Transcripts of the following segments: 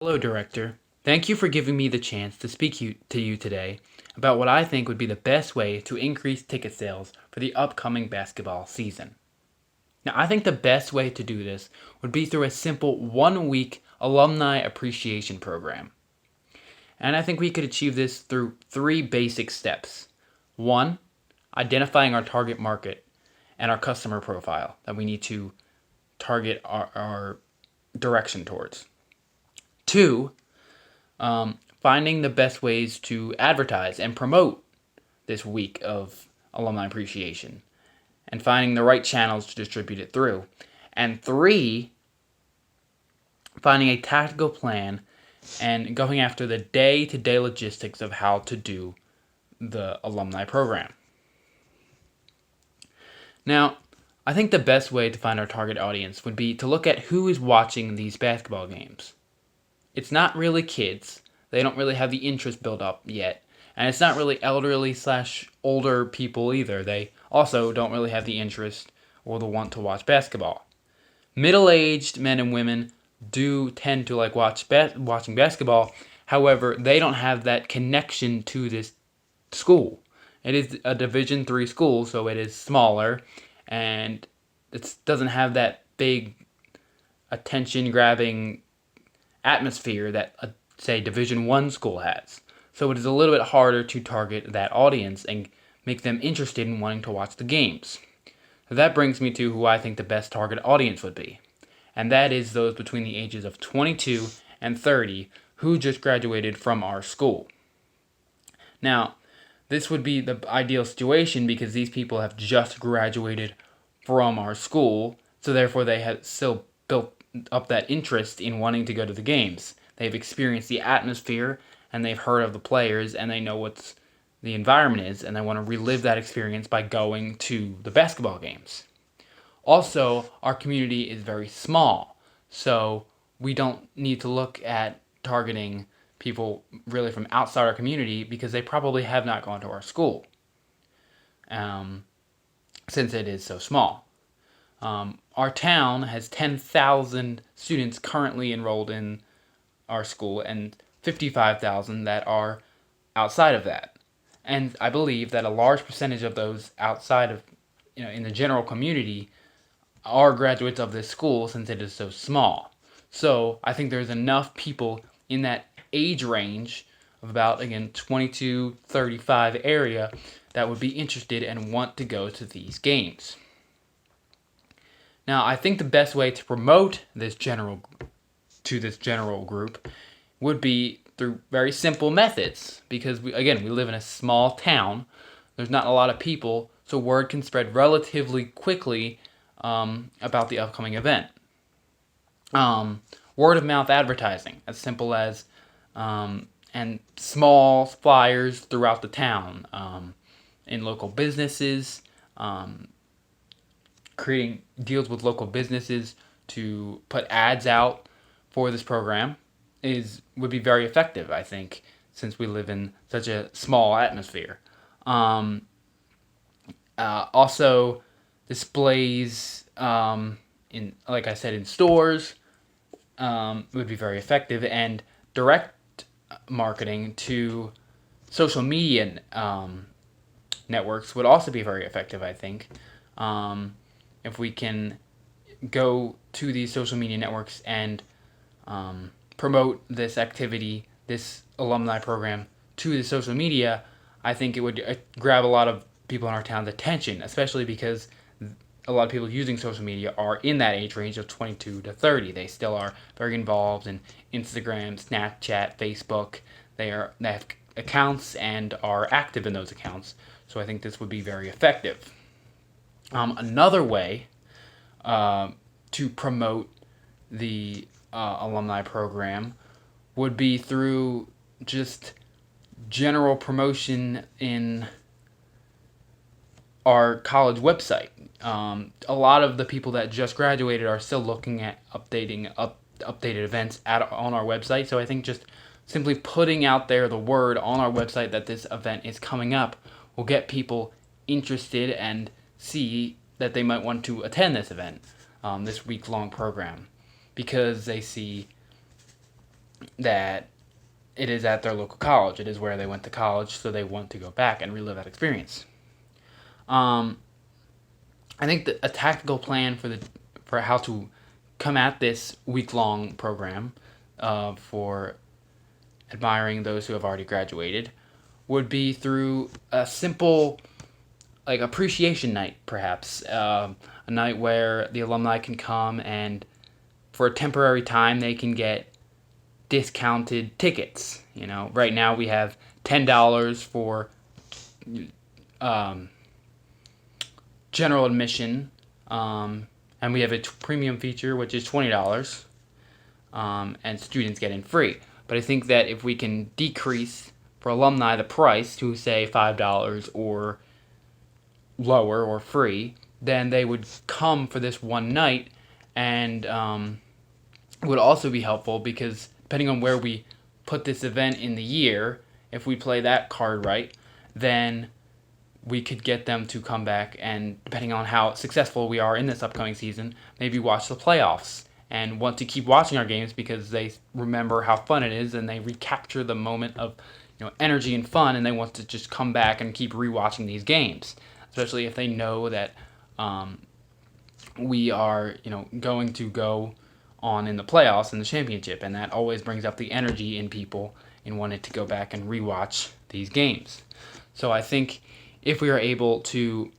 Hello, Director. Thank you for giving me the chance to to you today about what I think would be the best way to increase ticket sales for the upcoming basketball season. Now, I think the best way to do this would be through a simple 1 week alumni appreciation program. And I think we could achieve this through three basic steps. One, identifying our target market and our customer profile that we need to target our direction towards. Two, finding the best ways to advertise and promote this week of alumni appreciation and finding the right channels to distribute it through. And three, finding a tactical plan and going after the day-to-day logistics of how to do the alumni program. Now, I think the best way to find our target audience would be to look at who is watching these basketball games. It's not really kids. They don't really have the interest built up yet. And it's not really elderly / older people either. They also don't really have the interest or the want to watch basketball. Middle-aged men and women do tend to like watching basketball. However, they don't have that connection to this school. It is a Division III school, so it is smaller, and it doesn't have that big attention-grabbing atmosphere that say Division I school has. So it is a little bit harder to target that audience and make them interested in wanting to watch the games. So that brings me to who I think the best target audience would be. And that is those between the ages of 22 and 30 who just graduated from our school. Now, this would be the ideal situation because these people have just graduated from our school, so therefore they have still built up that interest in wanting to go to the games. They've experienced the atmosphere, and they've heard of the players, and they know what the environment is, and they want to relive that experience by going to the basketball games. Also, our community is very small, so we don't need to look at targeting people really from outside our community because they probably have not gone to our school, since it is so small. Our town has 10,000 students currently enrolled in our school and 55,000 that are outside of that. And I believe that a large percentage of those outside of, in the general community are graduates of this school since it is so small. So I think there's enough people in that age range of about, again, 22, 35 area that would be interested and want to go to these games. Now, I think the best way to promote this general group would be through very simple methods because, we live in a small town. There's not a lot of people, so word can spread relatively quickly about the upcoming event. Word of mouth advertising, as simple as, and small flyers throughout the town, in local businesses, creating deals with local businesses to put ads out for this program would be very effective, I think, since we live in such a small atmosphere. Also, displays like I said, in stores would be very effective, and direct marketing to social media networks would also be very effective, I think. If we can go to these social media networks and promote this activity, this alumni program, to the social media, I think it would grab a lot of people in our town's attention, especially because a lot of people using social media are in that age range of 22 to 30. They still are very involved in Instagram, Snapchat, Facebook. They have accounts and are active in those accounts, so I think this would be very effective. Another way to promote the alumni program would be through just general promotion in our college website. A lot of the people that just graduated are still looking at updated events on our website, so I think just simply putting out there the word on our website that this event is coming up will get people interested and see that they might want to attend this event, this week-long program, because they see that it is at their local college. It is where they went to college, so they want to go back and relive that experience. Um, I think that a tactical plan for how to come at this week-long program for admiring those who have already graduated would be through a simple like appreciation night, perhaps a night where the alumni can come and for a temporary time they can get discounted tickets. You know, right now we have $10 for um, general admission, and we have a premium feature which is $20, and students get in free. But I think that if we can decrease for alumni the price to say $5 or lower or free, then they would come for this one night, and it would also be helpful because depending on where we put this event in the year, if we play that card right, then we could get them to come back and, depending on how successful we are in this upcoming season, maybe watch the playoffs and want to keep watching our games because they remember how fun it is and they recapture the moment of energy and fun, and they want to just come back and keep rewatching these games, especially if they know that we are going to go on in the playoffs and the championship, and that always brings up the energy in people and wanted to go back and rewatch these games. So I think if we are able to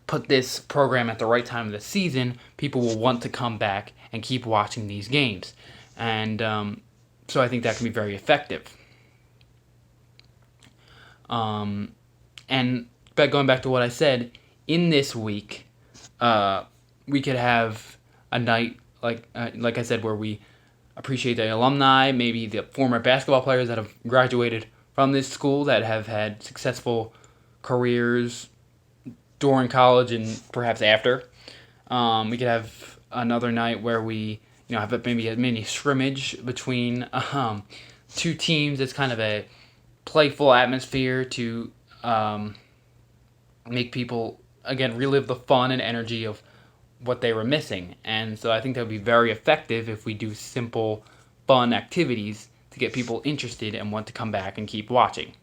put this program at the right time of the season, people will want to come back and keep watching these games. And so I think that can be very effective. And going back to what I said, in this week, we could have a night, like I said, where we appreciate the alumni, maybe the former basketball players that have graduated from this school that have had successful careers during college and perhaps after. We could have another night where we have maybe a mini scrimmage between two teams. It's kind of a playful atmosphere to make people, again, relive the fun and energy of what they were missing. And so I think that would be very effective if we do simple, fun activities to get people interested and want to come back and keep watching.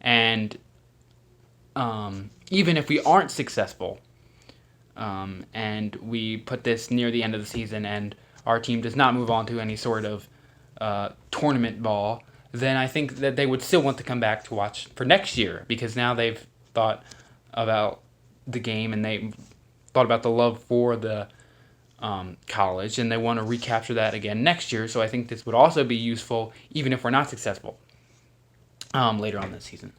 And even if we aren't successful, and we put this near the end of the season and our team does not move on to any sort of tournament ball, then I think that they would still want to come back to watch for next year, because now they've thought about the game and they thought about the love for the college, and they want to recapture that again next year. So I think this would also be useful even if we're not successful later on this season.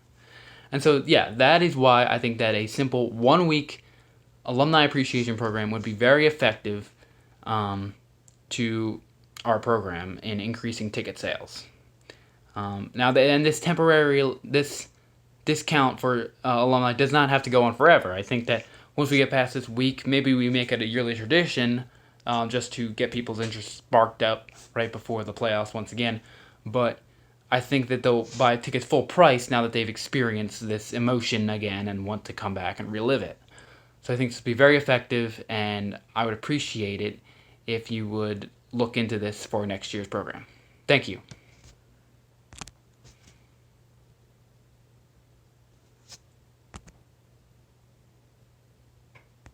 And so, yeah, that is why I think that a simple 1-week alumni appreciation program would be very effective to our program in increasing ticket sales. Now, this discount for alumni does not have to go on forever. I think that once we get past this week, maybe we make it a yearly tradition just to get people's interest sparked up right before the playoffs once again. But I think that they'll buy tickets full price now that they've experienced this emotion again and want to come back and relive it. So I think this would be very effective, and I would appreciate it if you would look into this for next year's program. Thank you.